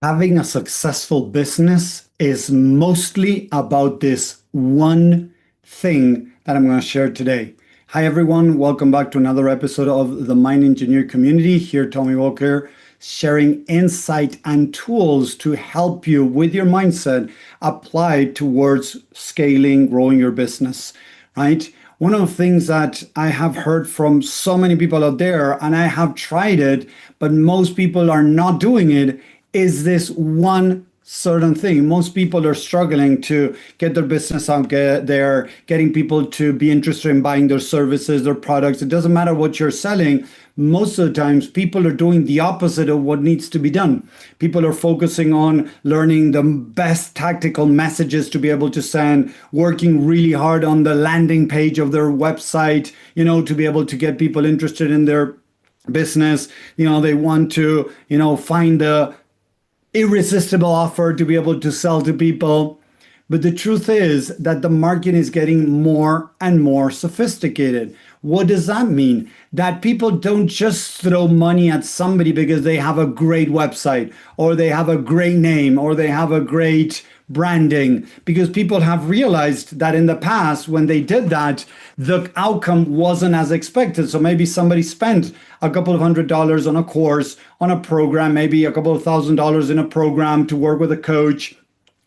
Having a successful business is mostly about this one thing that I'm going to share today. Hi, everyone. Welcome back to another episode of the Mind Engineer Community. Here, Tommy Walker, sharing insight and tools to help you with your mindset applied towards scaling, growing your business, right? One of the things that I have heard from so many people out there, and I have tried it, but most people are not doing it, is this one certain thing. Most people are struggling to get their business out there, getting people to be interested in buying their services, their products. It doesn't matter what you're selling. Most of the times, people are doing the opposite of what needs to be done. People are focusing on learning the best tactical messages to be able to send, working really hard on the landing page of their website, to be able to get people interested in their business. They want to, find the irresistible offer to be able to sell to people. But the truth is that the market is getting more and more sophisticated. What does that mean? That people don't just throw money at somebody because they have a great website or they have a great name or they have a great branding, because people have realized that in the past, when they did that, the outcome wasn't as expected. So maybe somebody spent a couple of $100s on a course, on a program, maybe a couple of $1,000s in a program to work with a coach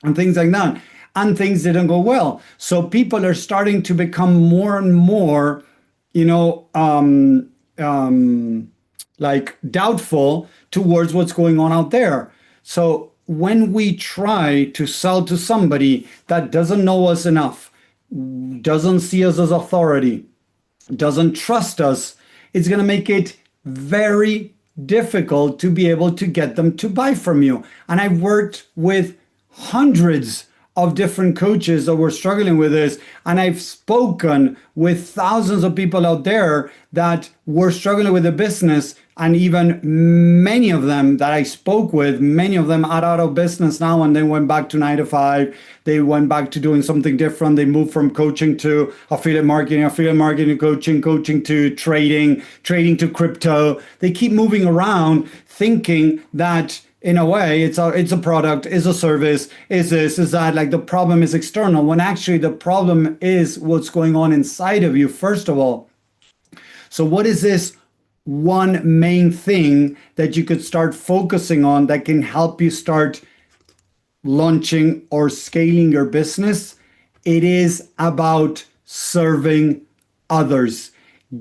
and things like that. And things didn't go well. So people are starting to become more and more, like doubtful towards what's going on out there. So when we try to sell to somebody that doesn't know us enough, doesn't see us as authority, doesn't trust us, it's going to make it very difficult to be able to get them to buy from you. And I've worked with hundreds of different coaches that were struggling with this. And I've spoken with thousands of people out there that were struggling with the business. And even many of them that I spoke with, many of them are out of business now, and they went back to 9 to 5. They went back to doing something different. They moved from coaching to affiliate marketing to coaching to trading to crypto. They keep moving around thinking that in a way, it's a product, is a service, is this, is that, like the problem is external, when actually the problem is what's going on inside of you, first of all. So what is this one main thing that you could start focusing on that can help you start launching or scaling your business? It is about serving others,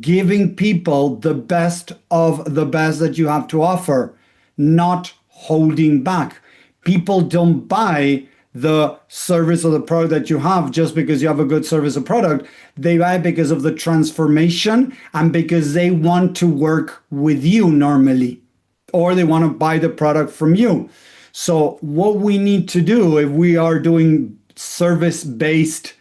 giving people the best of the best that you have to offer, not holding back. People don't buy the service or the product that you have just because you have a good service or product. They buy because of the transformation and because they want to work with you normally, or they want to buy the product from you. So what we need to do if we are doing service-based,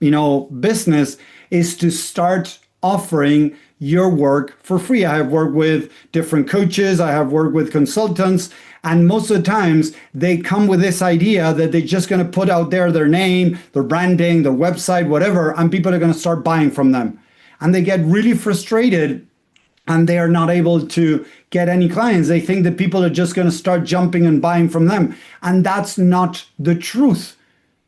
business is to start offering your work for free. I have worked with different coaches. I have worked with consultants. And most of the times they come with this idea that they're just going to put out there their name, their branding, their website, whatever, and people are going to start buying from them. And they get really frustrated and they are not able to get any clients. They think that people are just going to start jumping and buying from them. And that's not the truth.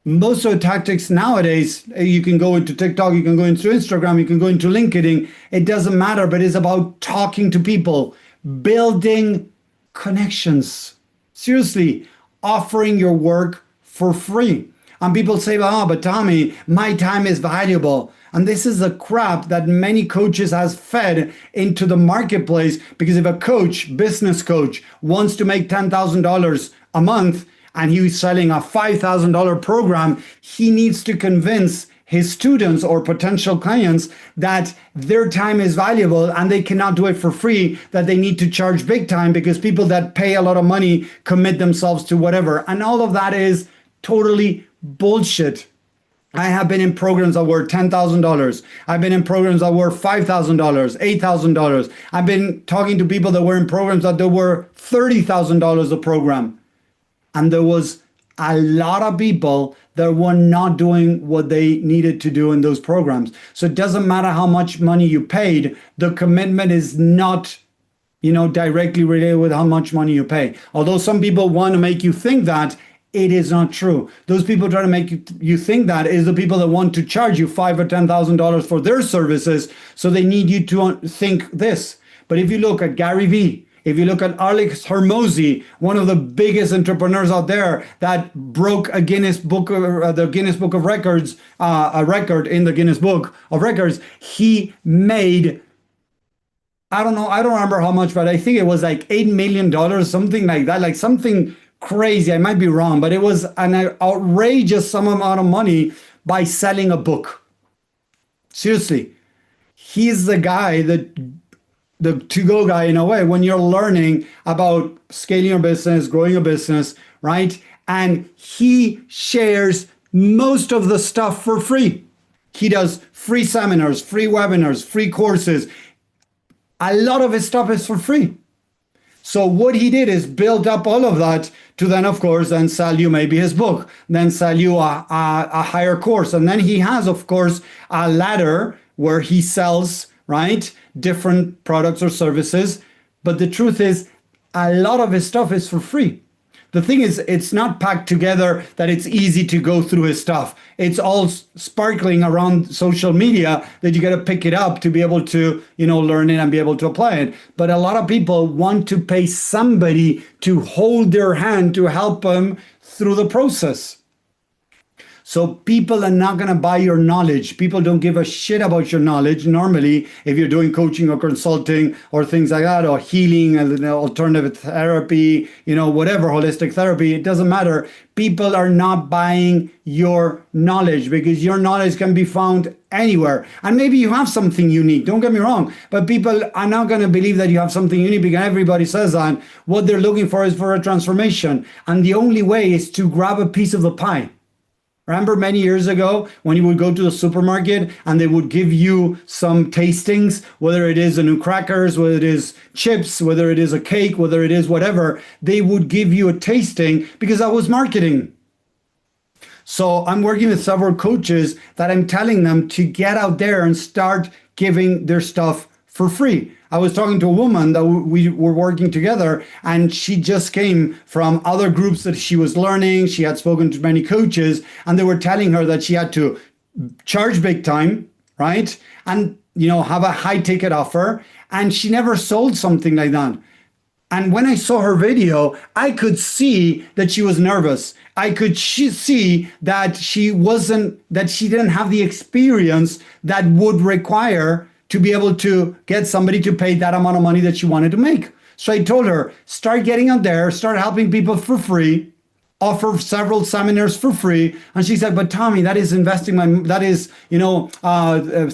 Most of the tactics nowadays, you can go into TikTok, you can go into Instagram, you can go into LinkedIn. It doesn't matter, but it's about talking to people, building connections. Seriously, offering your work for free. And people say, but Tommy, my time is valuable. And this is the crap that many coaches has fed into the marketplace, because if a coach, business coach, wants to make $10,000 a month and he's selling a $5,000 program, he needs to convince his students or potential clients that their time is valuable and they cannot do it for free, that they need to charge big time because people that pay a lot of money commit themselves to whatever. And all of that is totally bullshit. I have been in programs that were $10,000. I've been in programs that were $5,000, $8,000. I've been talking to people that were in programs that were $30,000 a program. And there was a lot of people that were not doing what they needed to do in those programs. So it doesn't matter how much money you paid, the commitment is not directly related with how much money you pay. Although some people want to make you think that, it is not true. Those people try to make you think that is the people that want to charge you $5,000 or $10,000 for their services. So they need you to think this. But if you look at Gary Vee, if you look at Alex Hormozi, one of the biggest entrepreneurs out there that broke a Guinness Book, the Guinness Book of Records, a record in the Guinness Book of Records, he made, I don't know, I don't remember how much, but I think it was like $8 million, something like that, like something crazy. I might be wrong, but it was an outrageous sum amount of money by selling a book. Seriously, he's the guy that the to-go guy in a way when you're learning about scaling your business, growing your business, right? And he shares most of the stuff for free. He does free seminars, free webinars, free courses. A lot of his stuff is for free. So what he did is build up all of that to then, of course, then sell you maybe his book, then sell you a higher course. And then he has, of course, a ladder where he sells, right, different products or services. But the truth is, a lot of his stuff is for free. The thing is, it's not packed together that it's easy to go through his stuff. It's all sparkling around social media that you got to pick it up to be able to, learn it and be able to apply it. But a lot of people want to pay somebody to hold their hand to help them through the process. So people are not going to buy your knowledge. People don't give a shit about your knowledge. Normally, if you're doing coaching or consulting or things like that, or healing, alternative therapy, whatever, holistic therapy, it doesn't matter. People are not buying your knowledge because your knowledge can be found anywhere. And maybe you have something unique, don't get me wrong, but people are not going to believe that you have something unique because everybody says that. What they're looking for is for a transformation. And the only way is to grab a piece of the pie. Remember many years ago when you would go to the supermarket and they would give you some tastings, whether it is a new crackers, whether it is chips, whether it is a cake, whether it is whatever, they would give you a tasting because that was marketing. So I'm working with several coaches that I'm telling them to get out there and start giving their stuff for free. I was talking to a woman that we were working together, and she just came from other groups that she was learning. She had spoken to many coaches, and they were telling her that she had to charge big time, right? And, have a high ticket offer. And she never sold something like that. And when I saw her video, I could see that she was nervous. I could see that she didn't have the experience that would require to be able to get somebody to pay that amount of money that she wanted to make. So I told her, start getting out there, start helping people for free, offer several seminars for free. And she said, but Tommy, that is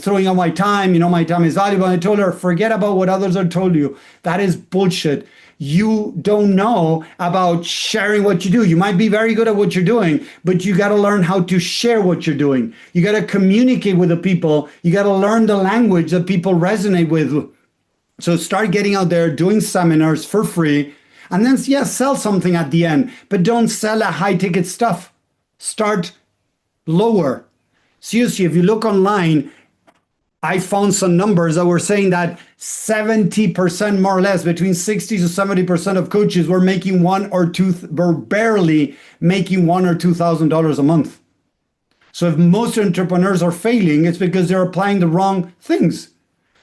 throwing out my time. My time is valuable. And I told her, forget about what others have told you. That is bullshit. You don't know about sharing what you do. You might be very good at what you're doing, but you got to learn how to share what you're doing. You got to communicate with the people. You got to learn the language that people resonate with. So start getting out there, doing seminars for free, and then, sell something at the end, but don't sell a high ticket stuff. Start lower. Seriously, if you look online, I found some numbers that were saying that 70% more or less, between 60 to 70% of coaches were making were barely making $1,000 or $2,000 a month. So if most entrepreneurs are failing, it's because they're applying the wrong things.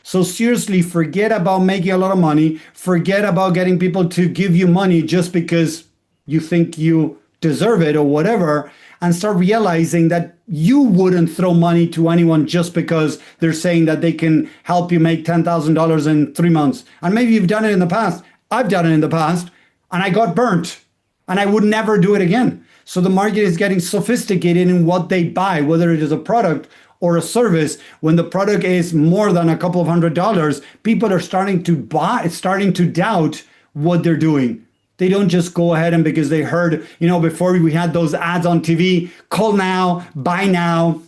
So seriously, forget about making a lot of money. Forget about getting people to give you money just because you think you deserve it or whatever, and start realizing that you wouldn't throw money to anyone just because they're saying that they can help you make $10,000 in 3 months. And maybe you've done it in the past. I've done it in the past, and I got burnt, and I would never do it again. So the market is getting sophisticated in what they buy, whether it is a product or a service. When the product is more than a couple of $100s, people are starting to doubt what they're doing. They don't just go ahead and because they heard, before we had those ads on TV, call now, buy now,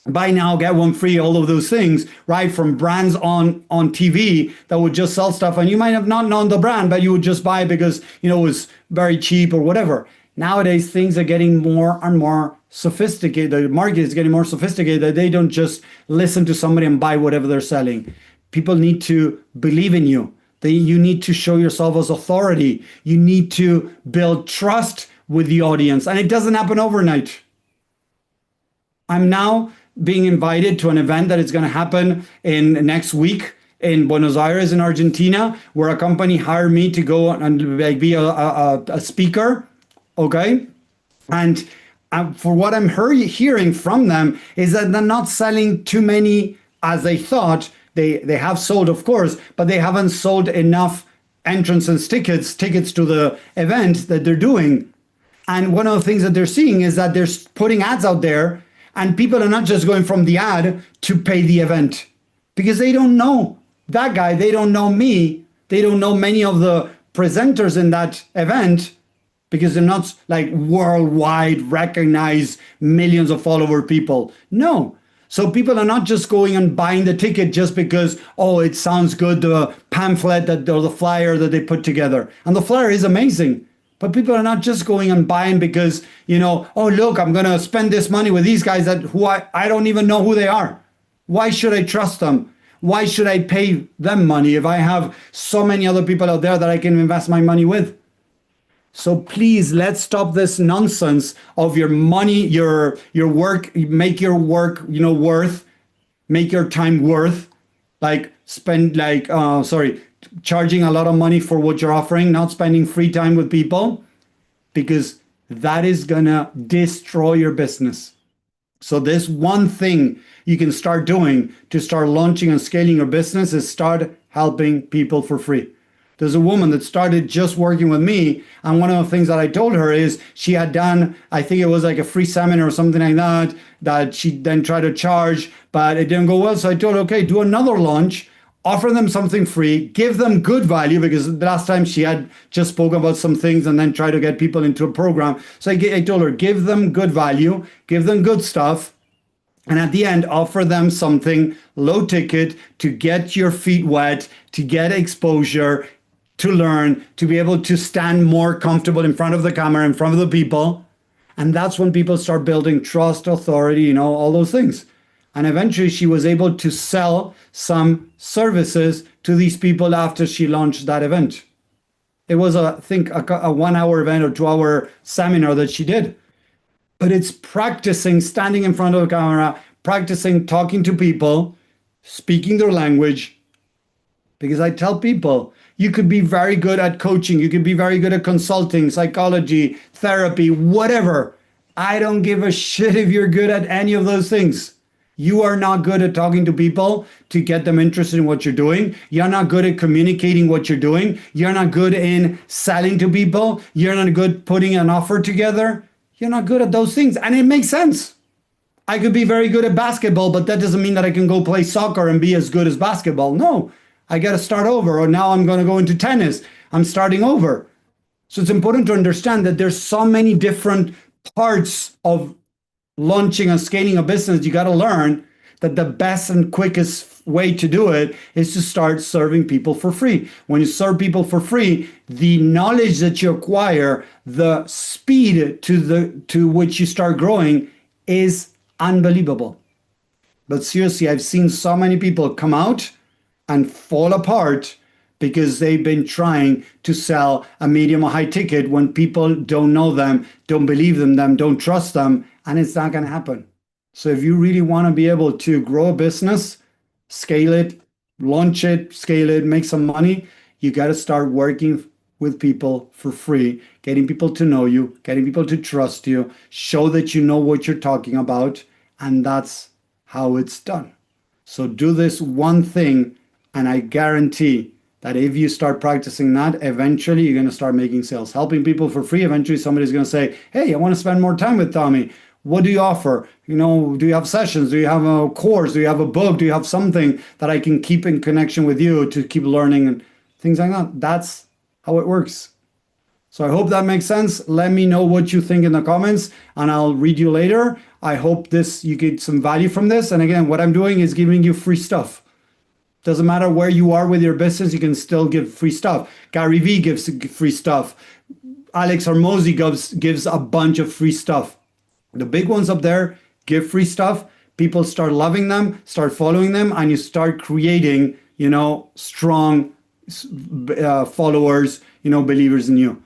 get one free, all of those things, right? From brands on TV that would just sell stuff. And you might have not known the brand, but you would just buy it because, it was very cheap or whatever. Nowadays, things are getting more and more sophisticated. The market is getting more sophisticated that they don't just listen to somebody and buy whatever they're selling. People need to believe in you. You need to show yourself as authority. You need to build trust with the audience. And it doesn't happen overnight. I'm now being invited to an event that is going to happen in next week in Buenos Aires in Argentina, where a company hired me to go and like be a speaker. Okay. And for what I'm hearing from them is that they're not selling too many as they thought. They have sold, of course, but they haven't sold enough entrance tickets to the event that they're doing. And one of the things that they're seeing is that they're putting ads out there, and people are not just going from the ad to pay the event because they don't know that guy. They don't know me. They don't know many of the presenters in that event because they're not like worldwide recognized millions of follower people. No. So people are not just going and buying the ticket just because, oh, it sounds good, the pamphlet that or the flyer that they put together. And the flyer is amazing. But people are not just going and buying because, oh, look, I'm going to spend this money with these guys who I don't even know who they are. Why should I trust them? Why should I pay them money if I have so many other people out there that I can invest my money with? So please, let's stop this nonsense of your money, your work, make your work, worth, make your time worth, charging a lot of money for what you're offering, not spending free time with people, because that is gonna destroy your business. So this one thing you can start doing to start launching and scaling your business is start helping people for free. There's a woman that started just working with me, and one of the things that I told her is she had done, I think it was like a free seminar or something like that she then tried to charge, but it didn't go well. So I told her, okay, do another launch, offer them something free, give them good value, because the last time she had just spoken about some things and then try to get people into a program. So I told her, give them good value, give them good stuff, and at the end, offer them something low ticket to get your feet wet, to get exposure, to learn, to be able to stand more comfortable in front of the camera, in front of the people. And that's when people start building trust, authority, all those things. And eventually she was able to sell some services to these people after she launched that event. It was, I think, a 1 hour event or 2 hour seminar that she did. But it's practicing standing in front of the camera, practicing talking to people, speaking their language. Because I tell people, you could be very good at coaching, you could be very good at consulting, psychology, therapy, whatever. I don't give a shit if you're good at any of those things. You are not good at talking to people to get them interested in what you're doing. You're not good at communicating what you're doing. You're not good in selling to people. You're not good putting an offer together. You're not good at those things. And it makes sense. I could be very good at basketball, but that doesn't mean that I can go play soccer and be as good as basketball. No, I got to start over. Or now I'm going to go into tennis. I'm starting over. So it's important to understand that there's so many different parts of launching and scaling a business. You got to learn that the best and quickest way to do it is to start serving people for free. When you serve people for free, the knowledge that you acquire, the speed to which you start growing is unbelievable. But seriously, I've seen so many people come out and fall apart because they've been trying to sell a medium or high ticket when people don't know them, don't believe in them, don't trust them, and it's not going to happen. So if you really want to be able to grow a business, scale it, launch it, scale it, make some money, you got to start working with people for free, getting people to know you, getting people to trust you, show that you know what you're talking about, and that's how it's done. So do this one thing, and I guarantee that if you start practicing that, eventually you're going to start making sales. Helping people for free, eventually somebody's going to say, hey, I want to spend more time with Tommy. What do you offer? Do you have sessions? Do you have a course? Do you have a book? Do you have something that I can keep in connection with you to keep learning and things like that? That's how it works. So I hope that makes sense. Let me know what you think in the comments, and I'll read you later. I hope you get some value from this. And again, what I'm doing is giving you free stuff. Doesn't matter where you are with your business, you can still give free stuff. Gary Vee gives free stuff. Alex Hormozi gives a bunch of free stuff. The big ones up there give free stuff. People start loving them, start following them, and you start creating, strong, followers, believers in you.